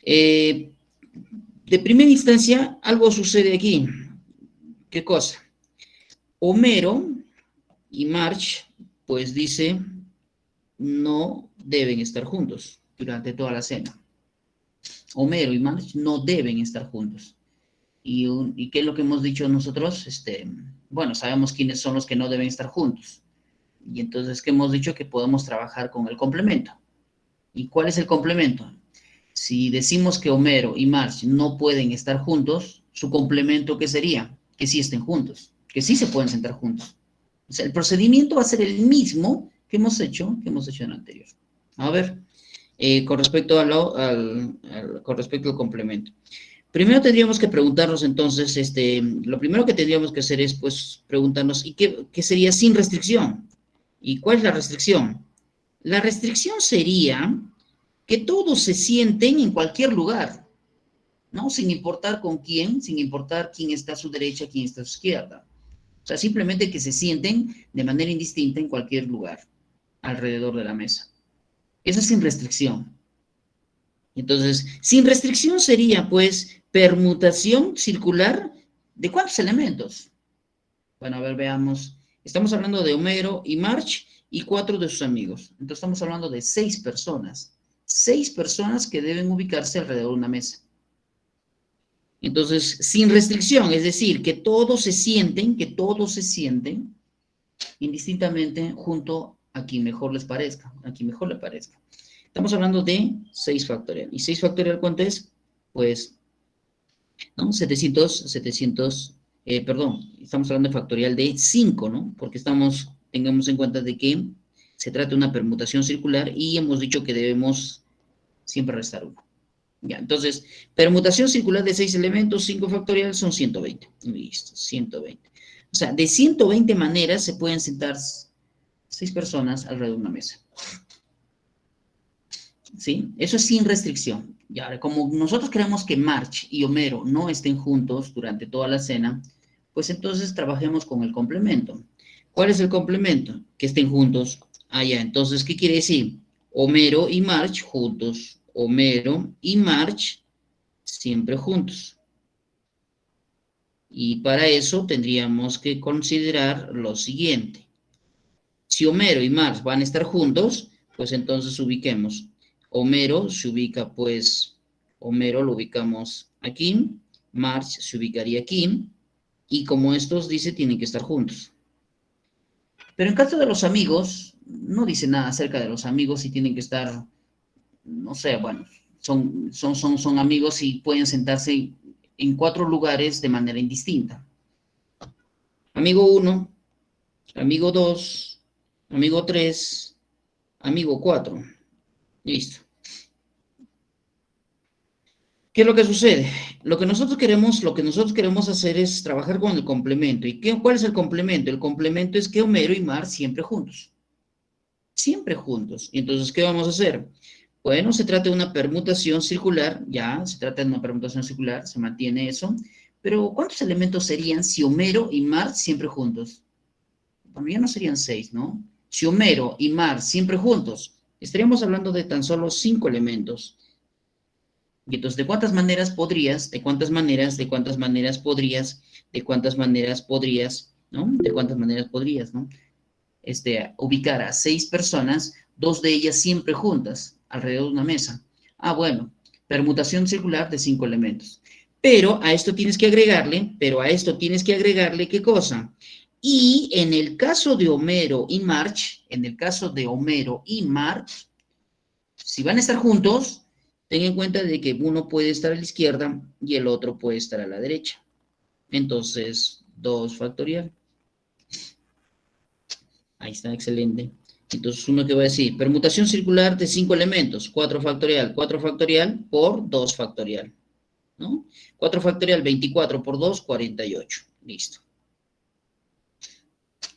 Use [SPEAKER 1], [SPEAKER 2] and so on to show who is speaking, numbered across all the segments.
[SPEAKER 1] Eh, de primera instancia, algo sucede aquí. ¿Qué cosa? Homero y Marge, pues dice, no deben estar juntos durante toda la cena. Homero y Marge no deben estar juntos. ¿Y qué es lo que hemos dicho nosotros? Bueno, sabemos quiénes son los que no deben estar juntos. Y entonces, ¿qué hemos dicho? Que podemos trabajar con el complemento. ¿Y cuál es el complemento? Si decimos que Homero y Marge no pueden estar juntos, su complemento, ¿qué sería? Que sí estén juntos, que sí se pueden sentar juntos. O sea, el procedimiento va a ser el mismo que hemos hecho en el anterior. A ver, con respecto con respecto al complemento. Primero tendríamos que preguntarnos entonces, lo primero que tendríamos que hacer es, pues, preguntarnos, ¿y qué sería sin restricción? ¿Y cuál es la restricción? La restricción sería que todos se sienten en cualquier lugar, ¿no? Sin importar con quién, sin importar quién está a su derecha, quién está a su izquierda. O sea, simplemente que se sienten de manera indistinta en cualquier lugar alrededor de la mesa. Eso es sin restricción. Entonces, sin restricción sería, pues, permutación circular de ¿cuántos elementos? Bueno, a ver, veamos. Estamos hablando de Homero y Marge y 4 de sus amigos. Entonces, estamos hablando de 6 personas. 6 personas que deben ubicarse alrededor de una mesa. Entonces, sin restricción, es decir, que todos se sienten indistintamente junto a quien mejor les parezca, a quien mejor le parezca. Estamos hablando de 6 factorial. ¿Y 6 factorial cuánto es? Pues, ¿no? 700, perdón, estamos hablando de factorial de 5, ¿no? Porque tengamos en cuenta de que se trata de una permutación circular y hemos dicho que debemos siempre restar 1. Ya, entonces, permutación circular de 6 elementos, 5 factorial son 120. Listo, 120. O sea, de 120 maneras se pueden sentar 6 personas alrededor de una mesa. ¿Sí? Eso es sin restricción. Y ahora, como nosotros queremos que Marge y Homero no estén juntos durante toda la cena, pues entonces trabajemos con el complemento. ¿Cuál es el complemento? Que estén juntos. Ah, ya, entonces, ¿qué quiere decir? Homero y Marge juntos. Homero y Marge siempre juntos. Y para eso tendríamos que considerar lo siguiente. Si Homero y Marge van a estar juntos, pues entonces ubiquemos. Homero se ubica, pues, Homero lo ubicamos aquí, Marge se ubicaría aquí, y como estos dice, tienen que estar juntos. Pero en caso de los amigos, no dice nada acerca de los amigos si tienen que estar, no sé, bueno, son amigos y pueden sentarse en 4 lugares de manera indistinta. Amigo 1, amigo 2, amigo 3, amigo 4. Listo. ¿Qué es lo que sucede? Lo que nosotros queremos hacer es trabajar con el complemento. ¿Y cuál es el complemento? El complemento es que Homero y Mar siempre juntos. Siempre juntos. Y entonces, ¿qué vamos a hacer? Bueno, se trata de una permutación circular, ya, se trata de una permutación circular, se mantiene eso. Pero, ¿cuántos elementos serían si Homero y Mar siempre juntos? Bueno, ya no serían 6, ¿no? Si Homero y Mar siempre juntos, estaríamos hablando de tan solo 5 elementos. Y entonces, ¿de cuántas maneras podrías, de cuántas maneras, de cuántas maneras podrías, de cuántas maneras podrías, ¿no? De cuántas maneras podrías, ¿no? Ubicar a 6 personas, 2 de ellas siempre juntas, alrededor de una mesa. Ah, bueno, permutación circular de 5 elementos. Pero a esto tienes que agregarle, ¿qué cosa? Y en el caso de Homero y Marge, en el caso de Homero y Marge, si van a estar juntos, ten en cuenta de que uno puede estar a la izquierda y el otro puede estar a la derecha. Entonces, 2 factorial. Ahí está, excelente. Entonces, uno que va a decir, permutación circular de 5 elementos, 4 factorial por 2 factorial, ¿no? 4 factorial, 24 por 2, 48. Listo.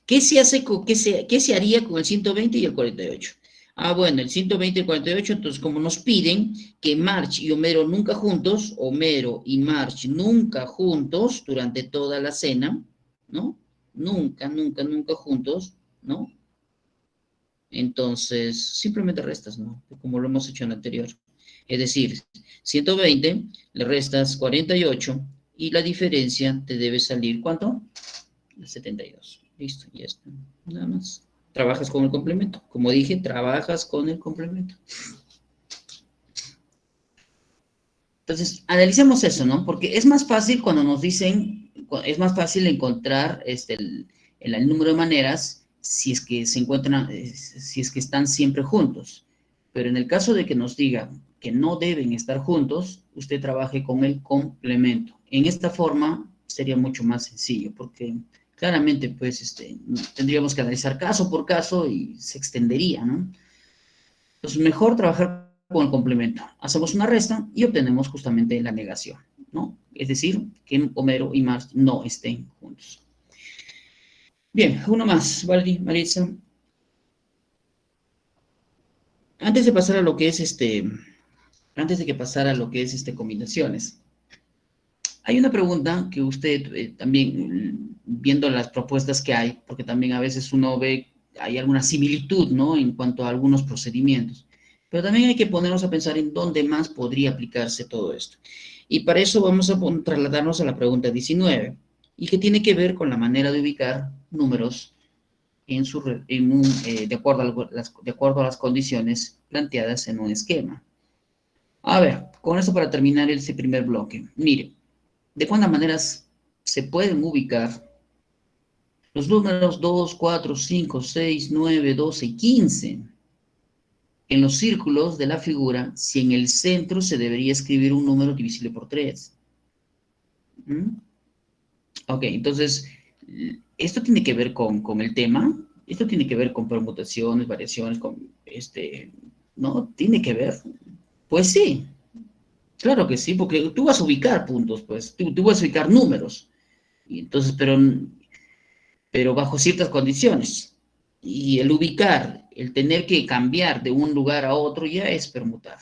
[SPEAKER 1] ¿Qué se haría con el 120 y el 48? Ah, bueno, el 120 y el 48, entonces como nos piden que Marge y Homero nunca juntos, Homero y Marge nunca juntos durante toda la cena, ¿no? Nunca, nunca, nunca juntos, ¿no? Entonces, simplemente restas, ¿no? Como lo hemos hecho en el anterior. Es decir, 120 le restas 48 y la diferencia te debe salir, ¿cuánto? 72. Listo, ya está. Nada más. Trabajas con el complemento. Como dije, trabajas con el complemento. Entonces, analicemos eso, ¿no? Porque es más fácil cuando nos dicen, es más fácil encontrar el número de maneras si es que se encuentran, si es que están siempre juntos. Pero en el caso de que nos diga que no deben estar juntos, usted trabaje con el complemento. En esta forma sería mucho más sencillo, porque claramente, pues, tendríamos que analizar caso por caso y se extendería, ¿no? Entonces, mejor trabajar con el complemento. Hacemos una resta y obtenemos justamente la negación, ¿no? Es decir, que Homero y Marx no estén juntos. Bien, uno más, Valerie, Maritza. Antes de pasar a lo que es antes de que pasara a lo que es combinaciones, hay una pregunta que usted también, viendo las propuestas que hay, porque también a veces uno ve, hay alguna similitud, ¿no? En cuanto a algunos procedimientos. Pero también hay que ponernos a pensar en dónde más podría aplicarse todo esto. Y para eso vamos a trasladarnos a la pregunta 19, y que tiene que ver con la manera de ubicar números de acuerdo a las condiciones planteadas en un esquema. A ver, con eso para terminar ese primer bloque. Mire, ¿de cuántas maneras se pueden ubicar los números 2, 4, 5, 6, 9, 12 y 15 en los círculos de la figura si en el centro se debería escribir un número divisible por 3? ¿Mm? Ok, entonces, esto tiene que ver con el tema, esto tiene que ver con permutaciones, variaciones, ¿no? ¿Tiene que ver? Pues sí, claro que sí, porque tú vas a ubicar puntos, pues, tú vas a ubicar números, y entonces, pero bajo ciertas condiciones. Y el ubicar, el tener que cambiar de un lugar a otro ya es permutar.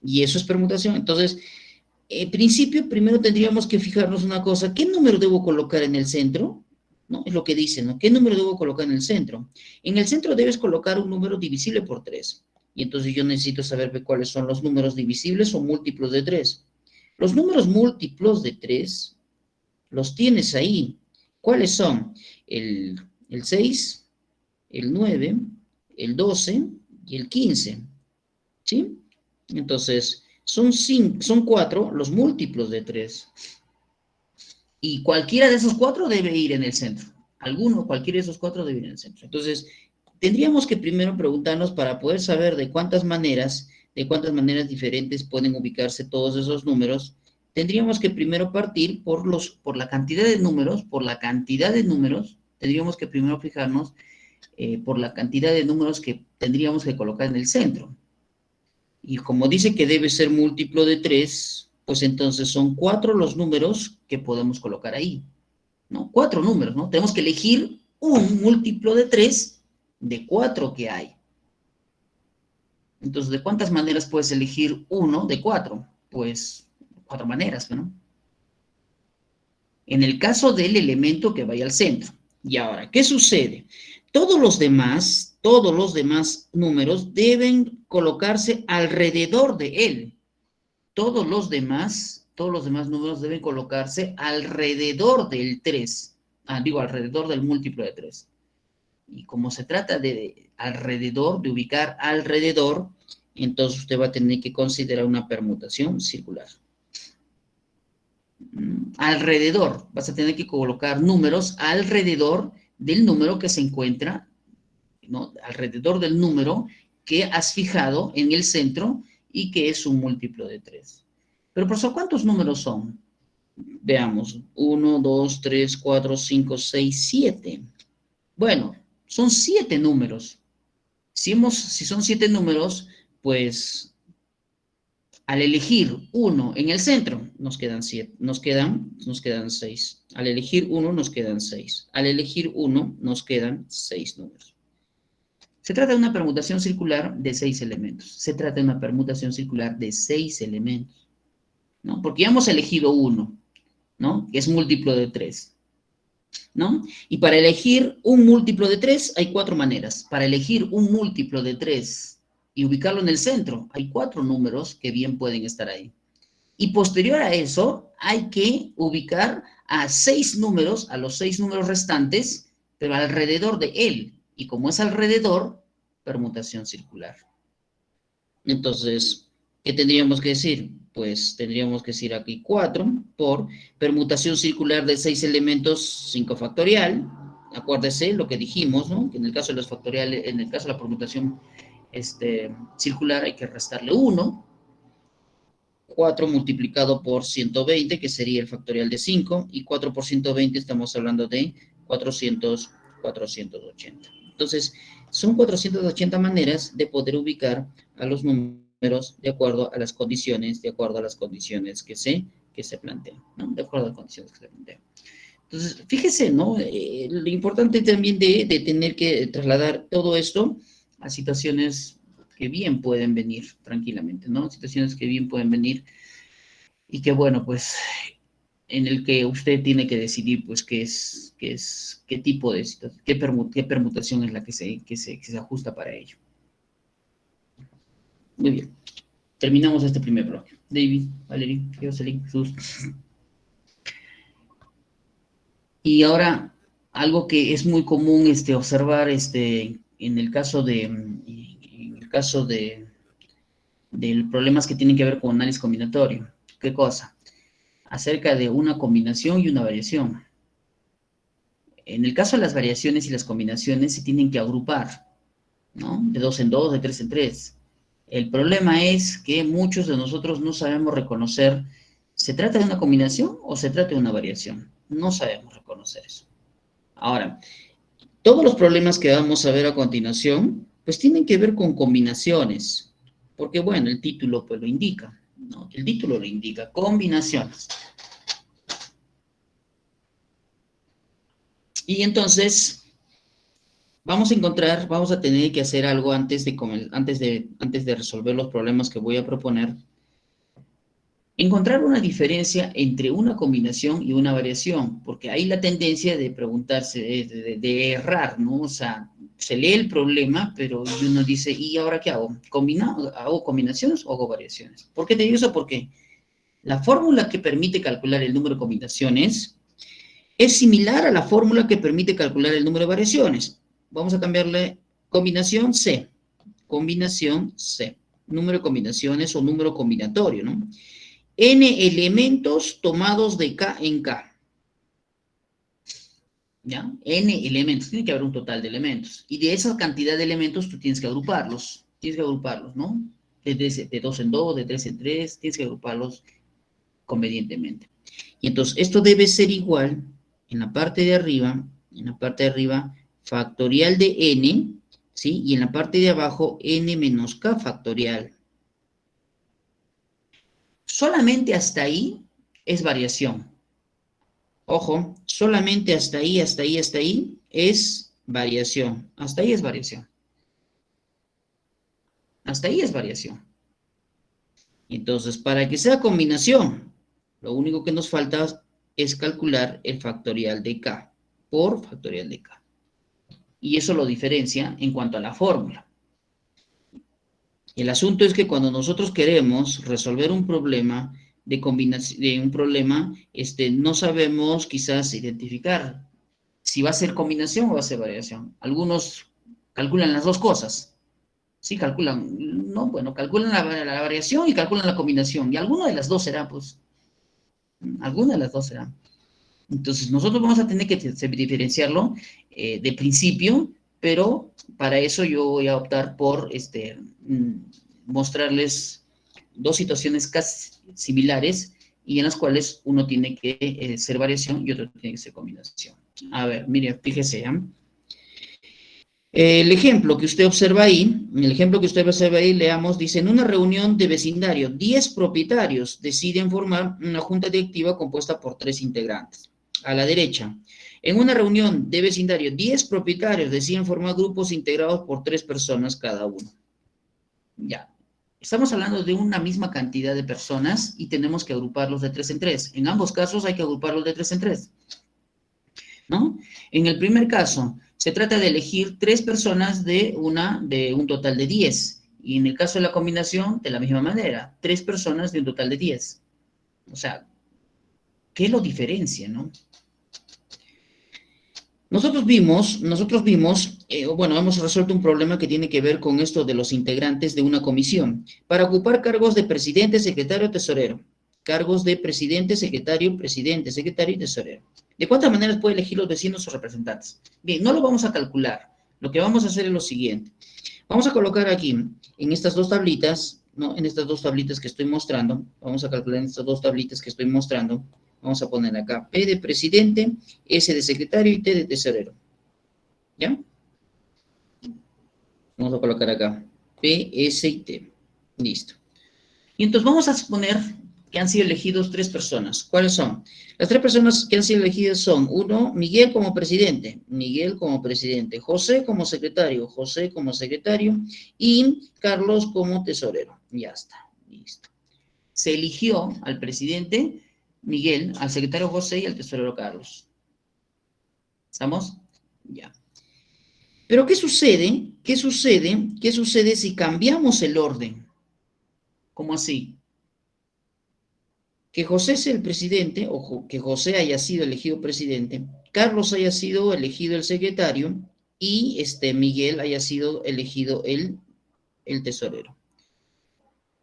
[SPEAKER 1] Y eso es permutación. Entonces, en principio, primero tendríamos que fijarnos una cosa, ¿qué número debo colocar en el centro? ¿No? Es lo que dice, ¿no? ¿Qué número debo colocar en el centro? En el centro debes colocar un número divisible por 3. Y entonces yo necesito saber cuáles son los números divisibles o múltiplos de 3. Los números múltiplos de 3 los tienes ahí. ¿Cuáles son? El 6, el 9, el 12 y el 15. ¿Sí? Entonces, son 4 los múltiplos de 3. Y cualquiera de esos 4 debe ir en el centro. Cualquiera de esos 4 debe ir en el centro. Entonces, tendríamos que primero preguntarnos para poder saber de cuántas maneras diferentes pueden ubicarse todos esos números. Tendríamos que primero partir por la cantidad de números, tendríamos que primero fijarnos por la cantidad de números que tendríamos que colocar en el centro. Y como dice que debe ser múltiplo de 3, pues entonces son 4 los números que podemos colocar ahí, ¿no? 4 números, ¿no? Tenemos que elegir un múltiplo de 3 de 4 que hay. Entonces, ¿de cuántas maneras puedes elegir uno de 4? Pues 4 maneras, ¿no? En el caso del elemento que vaya al centro. Y ahora, ¿qué sucede? Todos los demás números deben colocarse alrededor de él. Todos los demás números deben colocarse alrededor del 3. Alrededor del múltiplo de 3. Y como se trata de alrededor, de ubicar alrededor, entonces usted va a tener que considerar una permutación circular. Alrededor, vas a tener que colocar números alrededor del número que se encuentra, ¿no? Alrededor del número que has fijado en el centro y que es un múltiplo de 3. Pero, profesor, ¿cuántos números son? Veamos, 1, 2, 3, 4, 5, 6, 7. Bueno, son 7 números. Si son 7 números, pues al elegir uno en el centro, nos quedan 6. Al elegir uno, nos quedan 6. Al elegir uno, nos quedan 6 números. Se trata de una permutación circular de 6 elementos. ¿No? Porque ya hemos elegido uno, ¿no? Que es múltiplo de 3, ¿no? Y para elegir un múltiplo de 3 hay 4 maneras. Para elegir un múltiplo de 3 y ubicarlo en el centro. Hay 4 números que bien pueden estar ahí. Y posterior a eso, hay que ubicar a 6 números, a los 6 números restantes, pero alrededor de él. Y como es alrededor, permutación circular. Entonces, ¿qué tendríamos que decir? Pues tendríamos que decir aquí 4 por permutación circular de 6 elementos, 5 factorial. Acuérdese lo que dijimos, ¿no? Que en el caso de los factoriales, en el caso de la permutación circular hay que restarle 1. 4 multiplicado por 120, que sería el factorial de 5, y 4 por 120 estamos hablando de 480. Entonces, son 480 maneras de poder ubicar a los números de acuerdo a las condiciones, que se plantean, ¿no? De acuerdo a las condiciones que se plantean. Entonces, fíjese, ¿no? Lo importante también de tener que trasladar todo esto a situaciones que bien pueden venir tranquilamente, ¿no? Situaciones que bien pueden venir y que, bueno, pues, en el que usted tiene que decidir, pues, qué tipo de situación, qué permutación es la que se ajusta para ello. Muy bien. Terminamos este primer bloque. David, Valerie, Jocelyn, Jesús. Y ahora, algo que es muy común observar en el caso de problemas que tienen que ver con análisis combinatorio. ¿Qué cosa? Acerca de una combinación y una variación. En el caso de las variaciones y las combinaciones se tienen que agrupar, ¿no? De 2 en 2, de 3 en 3. El problema es que muchos de nosotros no sabemos reconocer, ¿se trata de una combinación o se trata de una variación? No sabemos reconocer eso. Ahora, todos los problemas que vamos a ver a continuación, pues tienen que ver con combinaciones, porque bueno, el título pues lo indica, ¿no? El título lo indica, combinaciones. Y entonces, vamos a tener que hacer algo antes de resolver los problemas que voy a proponer. Encontrar una diferencia entre una combinación y una variación, porque hay la tendencia de preguntarse, de errar, ¿no? O sea, se lee el problema, pero uno dice, ¿y ahora qué hago? ¿Hago combinaciones o hago variaciones? ¿Por qué te digo eso? Porque la fórmula que permite calcular el número de combinaciones es similar a la fórmula que permite calcular el número de variaciones. Vamos a cambiarle combinación C, número de combinaciones o número combinatorio, ¿no? N elementos tomados de K en K. ¿Ya? N elementos. Tiene que haber un total de elementos. Y de esa cantidad de elementos tú tienes que agruparlos. ¿No? De 2 en 2, de 3 en 3. Tienes que agruparlos convenientemente. Y entonces, esto debe ser igual en la parte de arriba, factorial de N, ¿sí? Y en la parte de abajo, N menos K factorial. Solamente hasta ahí es variación. Ojo, solamente hasta ahí es variación. Hasta ahí es variación. Hasta ahí es variación. Entonces, para que sea combinación, lo único que nos falta es calcular el factorial de K por factorial de K. Y eso lo diferencia en cuanto a la fórmula. El asunto es que cuando nosotros queremos resolver un problema de combinación, no sabemos quizás identificar si va a ser combinación o va a ser variación. Algunos calculan las dos cosas. Sí, calculan, no, bueno, calculan la variación y calculan la combinación. Y alguna de las dos será, pues. Alguna de las dos será. Entonces, nosotros vamos a tener que diferenciarlo de principio, pero para eso yo voy a optar por mostrarles dos situaciones casi similares y en las cuales uno tiene que ser variación y otro tiene que ser combinación. A ver, mire, fíjese, ¿eh? El ejemplo que usted observa ahí, leamos, dice, en una reunión de vecindario, 10 propietarios deciden formar una junta directiva compuesta por 3 integrantes. A la derecha, en una reunión de vecindario, 10 propietarios deciden formar grupos integrados por 3 personas cada uno. Ya, estamos hablando de una misma cantidad de personas y tenemos que agruparlos de 3 en 3. En ambos casos hay que agruparlos de 3 en 3. ¿No? En el primer caso, se trata de elegir 3 personas de un total de 10. Y en el caso de la combinación, de la misma manera, 3 personas de un total de 10. O sea, ¿qué lo diferencia, no? Nosotros vimos, bueno, hemos resuelto un problema que tiene que ver con esto de los integrantes de una comisión. Para ocupar cargos de presidente, secretario, tesorero. Cargos de presidente, secretario y tesorero. ¿De cuántas maneras puede elegir los vecinos o representantes? Bien, no lo vamos a calcular. Lo que vamos a hacer es lo siguiente. Vamos a colocar aquí, en estas dos tablitas, ¿no? En estas dos tablitas que estoy mostrando, vamos a calcular en estas dos tablitas que estoy mostrando, vamos a poner acá P de presidente, S de secretario y T de tesorero. ¿Ya? Vamos a colocar acá P, S y T. Listo. Y entonces vamos a suponer que han sido elegidos 3 personas. ¿Cuáles son? Las 3 personas que han sido elegidas son, 1, Miguel como presidente, José como secretario, y Carlos como tesorero. Ya está, listo. Se eligió al presidente Miguel, al secretario José y al tesorero Carlos. ¿Estamos? Ya. Pero ¿qué sucede? ¿Qué sucede si cambiamos el orden? ¿Cómo así? Que José sea el presidente, o que José haya sido elegido presidente, Carlos haya sido elegido el secretario y Miguel haya sido elegido el tesorero.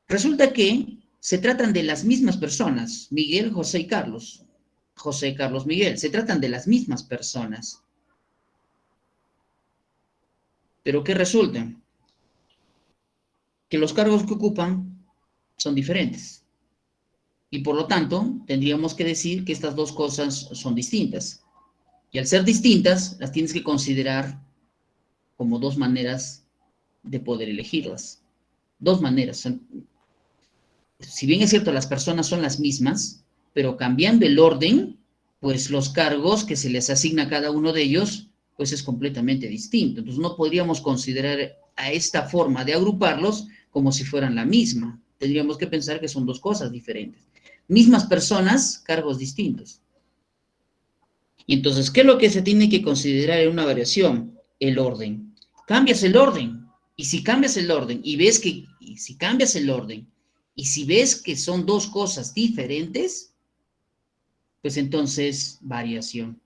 [SPEAKER 1] Resulta que se tratan de las mismas personas, Miguel, José y Carlos. José, Carlos, Miguel, se tratan de las mismas personas. Pero ¿qué resulta? Que los cargos que ocupan son diferentes. Y por lo tanto, tendríamos que decir que estas dos cosas son distintas. Y al ser distintas, las tienes que considerar como dos maneras de poder elegirlas. Dos maneras. Si bien es cierto, las personas son las mismas, pero cambiando el orden, pues los cargos que se les asigna a cada uno de ellos, pues es completamente distinto. Entonces no podríamos considerar a esta forma de agruparlos como si fueran la misma. Tendríamos que pensar que son dos cosas diferentes. Mismas personas, cargos distintos. Y entonces, ¿qué es lo que se tiene que considerar en una variación? El orden. Cambias el orden. Y si cambias el orden y ves que, y si cambias el orden, y si ves que son dos cosas diferentes, pues entonces variación.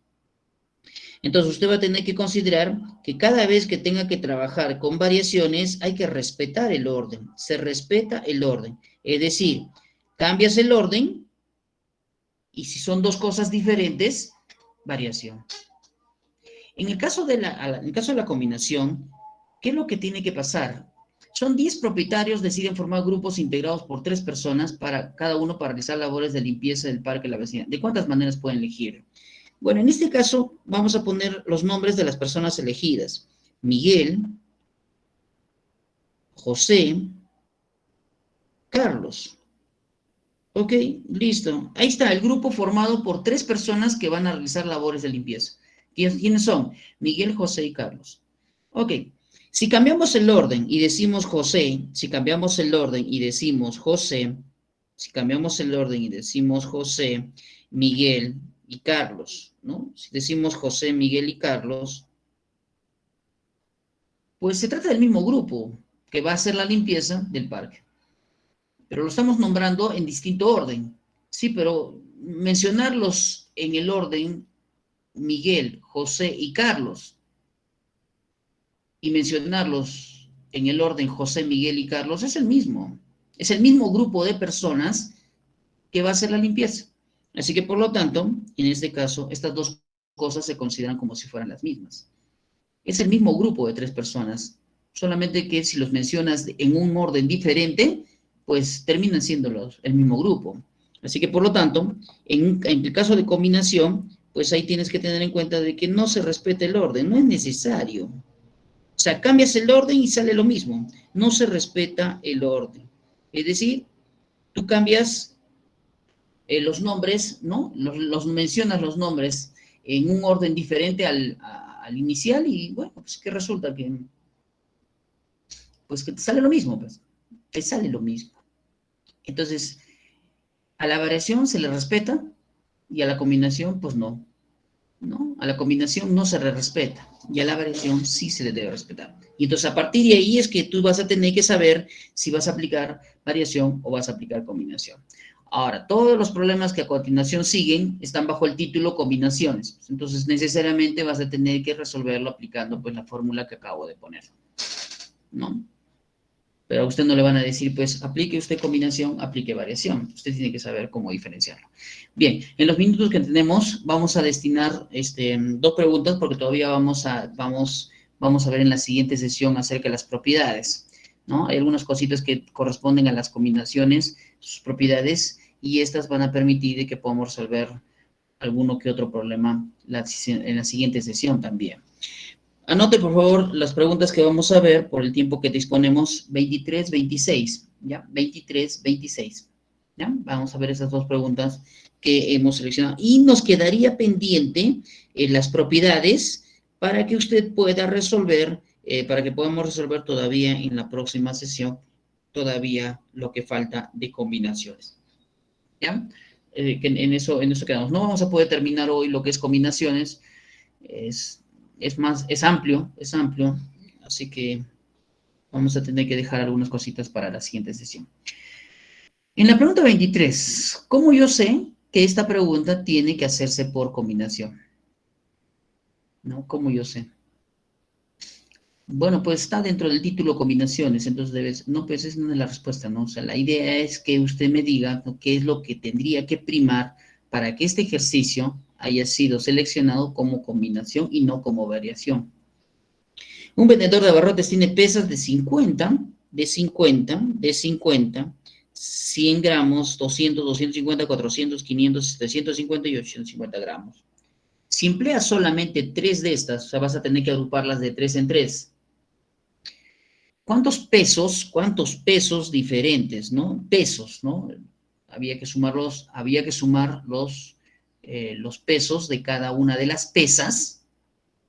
[SPEAKER 1] Entonces usted va a tener que considerar que cada vez que tenga que trabajar con variaciones hay que respetar el orden. Se respeta el orden. Es decir, cambias el orden y si son dos cosas diferentes, variación. En el caso de la combinación, ¿qué es lo que tiene que pasar? Son 10 propietarios, deciden formar grupos integrados por 3 personas, para cada uno para realizar labores de limpieza del parque de la vecina. ¿De cuántas maneras pueden elegir? Bueno, en este caso vamos a poner los nombres de las personas elegidas. Miguel, José, Carlos. Ok, listo. Ahí está el grupo formado por 3 personas que van a realizar labores de limpieza. ¿Quiénes son? Miguel, José y Carlos. Ok, si cambiamos el orden y decimos José, si cambiamos el orden y decimos José, Miguel y Carlos, ¿no? Si decimos José, Miguel y Carlos, pues se trata del mismo grupo que va a hacer la limpieza del parque. Pero lo estamos nombrando en distinto orden. Sí, pero mencionarlos en el orden Miguel, José y Carlos, y mencionarlos en el orden José, Miguel y Carlos, es el mismo. Es el mismo grupo de personas que va a hacer la limpieza. Así que, por lo tanto, en este caso, estas dos cosas se consideran como si fueran las mismas. Es el mismo grupo de 3 personas, solamente que si los mencionas en un orden diferente, pues terminan siendo el mismo grupo. Así que, por lo tanto, en el caso de combinación, pues ahí tienes que tener en cuenta de que no se respeta el orden, no es necesario. O sea, cambias el orden y sale lo mismo. No se respeta el orden. Es decir, tú cambias los nombres, ¿no? Mencionas los nombres en un orden diferente al inicial y, bueno, pues ¿qué resulta? Pues que te sale lo mismo, pues. Te sale lo mismo. Entonces, a la variación se le respeta y a la combinación, pues no. ¿no? A la combinación no se le respeta y a la variación sí se le debe respetar. Y entonces a partir de ahí es que tú vas a tener que saber si vas a aplicar variación o vas a aplicar combinación. Ahora, todos los problemas que a continuación siguen están bajo el título combinaciones. Entonces, necesariamente vas a tener que resolverlo aplicando pues la fórmula que acabo de poner, ¿no? Pero a usted no le van a decir, pues, aplique usted combinación, aplique variación. Usted tiene que saber cómo diferenciarlo. Bien, en los minutos que tenemos, vamos a destinar dos preguntas, porque todavía vamos a ver en la siguiente sesión acerca de las propiedades, ¿no? Hay algunas cositas que corresponden a las combinaciones, sus propiedades, y estas van a permitir que podamos resolver alguno que otro problema en la siguiente sesión también. Anote, por favor, las preguntas que vamos a ver por el tiempo que disponemos, 23, 26, ¿ya? 23, 26, ¿ya? Vamos a ver esas dos preguntas que hemos seleccionado. Y nos quedaría pendiente las propiedades para que usted pueda resolver, para que podamos resolver todavía en la próxima sesión, todavía lo que falta de combinaciones, ¿ya? Que en eso quedamos. No vamos a poder terminar hoy lo que es combinaciones, es, es amplio, así que vamos a tener que dejar algunas cositas para la siguiente sesión. En la pregunta 23, ¿cómo yo sé que esta pregunta tiene que hacerse por combinación? ¿No? ¿Cómo yo sé? Bueno, pues está dentro del título combinaciones, entonces no, pues esa no es la respuesta, ¿no? O sea, la idea es que usted me diga, ¿no?, qué es lo que tendría que primar para que este ejercicio haya sido seleccionado como combinación y no como variación. Un vendedor de abarrotes tiene pesas de 50, 100 gramos, 200, 250, 400, 500, 750 y 850 gramos. Si empleas solamente 3 de estas, o sea, vas a tener que agruparlas de 3 en 3. ¿Cuántos pesos diferentes, ¿no? Pesos, ¿no? Había que sumar los pesos de cada una de las pesas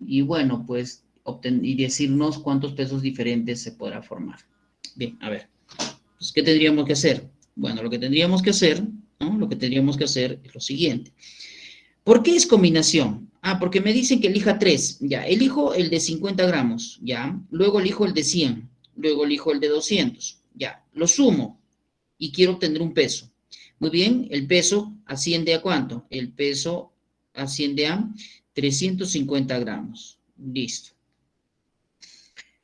[SPEAKER 1] y bueno, pues y decirnos cuántos pesos diferentes se podrá formar. Bien, a ver, pues, ¿qué tendríamos que hacer? Bueno, lo que tendríamos que hacer, ¿no? Lo que tendríamos que hacer es lo siguiente. ¿Por qué es combinación? Ah, porque me dicen que elija 3. Ya, elijo el de 50 gramos, ya. Luego elijo el de 100. Luego elijo el de 200. Ya, lo sumo y quiero obtener un peso. Muy bien, el peso asciende a ¿cuánto? El peso asciende a 350 gramos. Listo.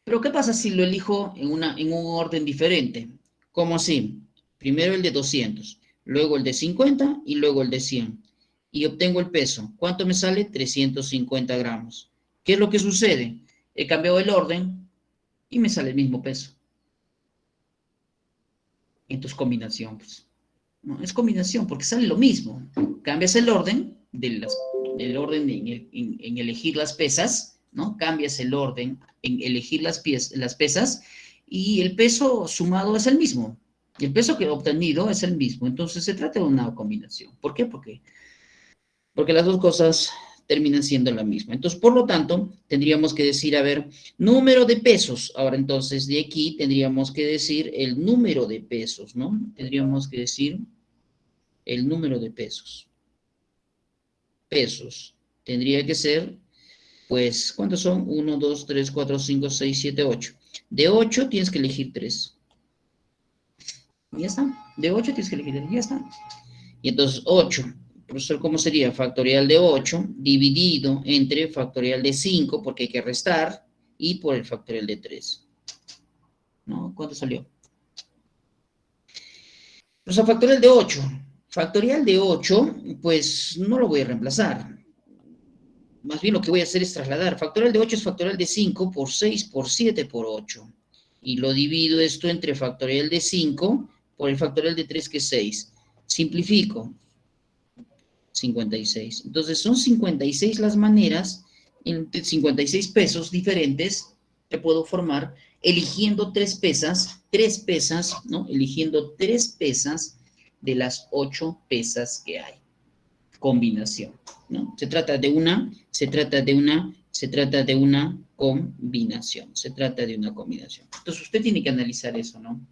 [SPEAKER 1] Pero ¿qué pasa si lo elijo en un orden diferente? ¿Cómo así? Primero el de 200, luego el de 50 y luego el de 100. Y obtengo el peso. ¿Cuánto me sale? 350 gramos. ¿Qué es lo que sucede? He cambiado el orden y me sale el mismo peso. Entonces combinación, pues. No, es combinación porque sale lo mismo. Cambias el orden del orden en elegir las pesas, ¿no? Cambias el orden en elegir las pesas y el peso sumado es el mismo. El peso que he obtenido es el mismo. Entonces se trata de una combinación. ¿Por qué? Porque las dos cosas terminan siendo la misma. Entonces, por lo tanto, tendríamos que decir, a ver, número de pesos. Ahora, entonces, de aquí tendríamos que decir el número de pesos, ¿no? Tendríamos que decir el número de pesos. Pesos. Tendría que ser, pues, ¿cuántos son? 1, 2, 3, 4, 5, 6, 7, 8. De 8 tienes que elegir 3. Ya está. De 8 tienes que elegir 3. Ya está. Y entonces 8. Profesor, ¿cómo sería? Factorial de 8 dividido entre factorial de 5, porque hay que restar, y por el factorial de 3. ¿No? ¿Cuánto salió? Pues a factorial de 8. Factorial de 8, pues no lo voy a reemplazar. Más bien lo que voy a hacer es trasladar. Factorial de 8 es factorial de 5 por 6 por 7 por 8. Y lo divido esto entre factorial de 5 por el factorial de 3, que es 6. Simplifico. 56. Entonces son 56 las maneras, 56 pesos diferentes que puedo formar eligiendo 3 pesas, ¿no? Eligiendo 3 pesas de las 8 pesas que hay. Combinación, ¿no? Se trata de una combinación. Se trata de una combinación. Entonces usted tiene que analizar eso, ¿no?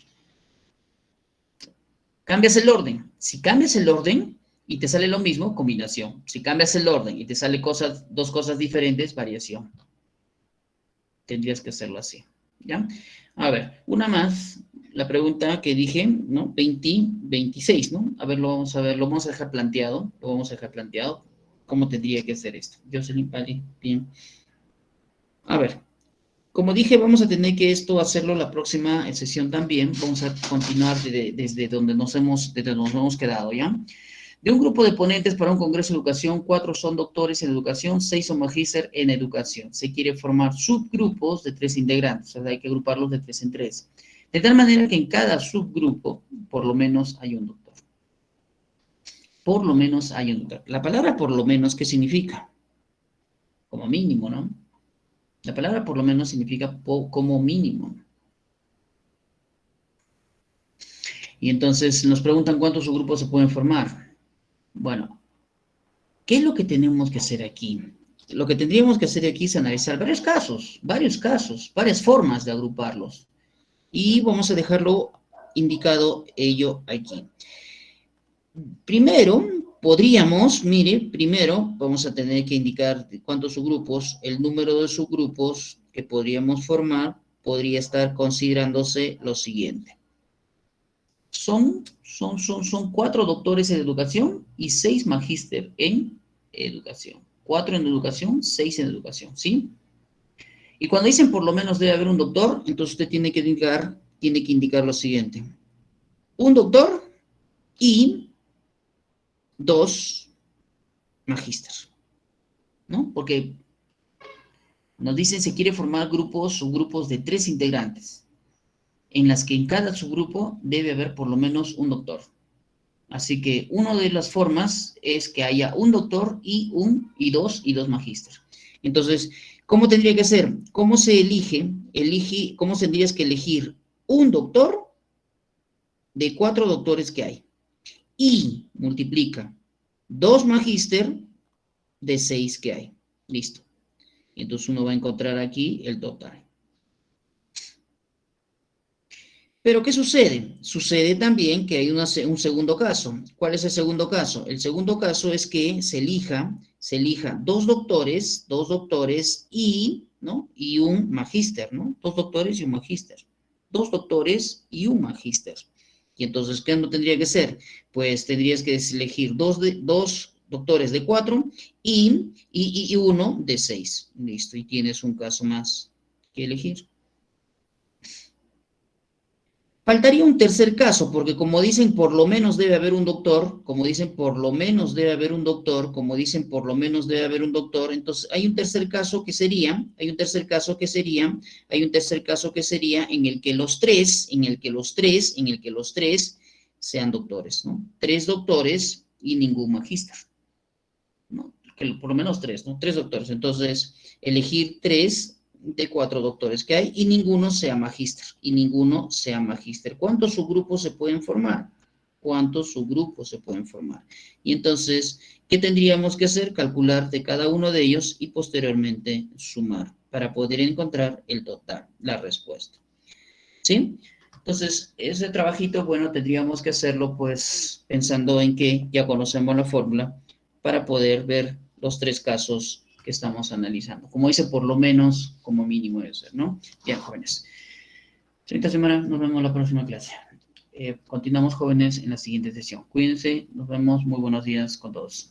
[SPEAKER 1] Cambias el orden. Si cambias el orden, y te sale lo mismo, combinación. Si cambias el orden y te sale dos cosas diferentes, variación. Tendrías que hacerlo así, ¿ya? A ver, una más, la pregunta que dije, ¿no? 26, ¿no? A ver, lo vamos a dejar planteado, ¿Cómo tendría que ser esto? Jocelyn, vale, bien. A ver, como dije, vamos a tener que hacerlo la próxima sesión también. Vamos a continuar desde donde nos hemos quedado, ¿ya? De un grupo de ponentes para un congreso de educación, 4 son doctores en educación, 6 son magíster en educación. Se quiere formar subgrupos de 3 integrantes, o sea, hay que agruparlos de 3 en 3. De tal manera que en cada subgrupo, por lo menos, hay un doctor. Por lo menos hay un doctor. La palabra por lo menos, ¿qué significa? Como mínimo, ¿no? La palabra por lo menos significa como mínimo. Y entonces nos preguntan cuántos subgrupos se pueden formar. Bueno, ¿qué es lo que tenemos que hacer aquí? Lo que tendríamos que hacer aquí es analizar varios casos, varias formas de agruparlos. Y vamos a dejarlo indicado ello aquí. Primero, primero vamos a tener que indicar cuántos subgrupos, el número de subgrupos que podríamos formar podría estar considerándose lo siguiente. Son 4 doctores en educación y 6 magíster en educación. 4 en educación, 6 en educación, ¿sí? Y cuando dicen por lo menos debe haber un doctor, entonces usted tiene que indicar lo siguiente. Un doctor y 2 magísteres, ¿no? Porque nos dicen se quiere formar subgrupos de 3 integrantes, en las que en cada subgrupo debe haber por lo menos un doctor. Así que una de las formas es que haya un doctor y dos magísteres. Entonces, ¿cómo tendría que ser? ¿Cómo se elige? ¿Cómo tendrías que elegir un doctor de 4 doctores que hay? Y multiplica 2 magíster de 6 que hay. Listo. Entonces uno va a encontrar aquí el total. Pero ¿qué sucede? Sucede también que hay un segundo caso. ¿Cuál es el segundo caso? El segundo caso es que se elija 2 doctores y, ¿no? Y un magíster, ¿no? 2 doctores y un magíster. 2 doctores y un magíster. Y entonces, ¿qué no tendría que ser? Pues tendrías que elegir 2 doctores de 4 y uno de 6. Listo, y tienes un caso más que elegir. Faltaría un tercer caso, porque como dicen por lo menos debe haber un doctor, entonces hay un tercer caso que sería en el que los tres sean doctores, ¿no? 3 doctores y ningún magíster, ¿no? Que por lo menos 3, ¿no? 3 doctores. Entonces, elegir 3 de 4 doctores que hay y ninguno sea magíster. ¿Cuántos subgrupos se pueden formar? Y entonces, ¿qué tendríamos que hacer? Calcular de cada uno de ellos y posteriormente sumar para poder encontrar el total, la respuesta. ¿Sí? Entonces, ese trabajito, bueno, tendríamos que hacerlo pues pensando en que ya conocemos la fórmula para poder ver los 3 casos que estamos analizando. Como dice, por lo menos, como mínimo debe ser, ¿no? Bien, jóvenes. Esta semana nos vemos en la próxima clase. Continuamos, jóvenes, en la siguiente sesión. Cuídense, nos vemos. Muy buenos días con todos.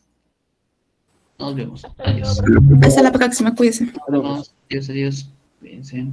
[SPEAKER 1] Nos vemos. Adiós.
[SPEAKER 2] Hasta la próxima, cuídense.
[SPEAKER 1] Nos vemos. Adiós, adiós. Cuídense.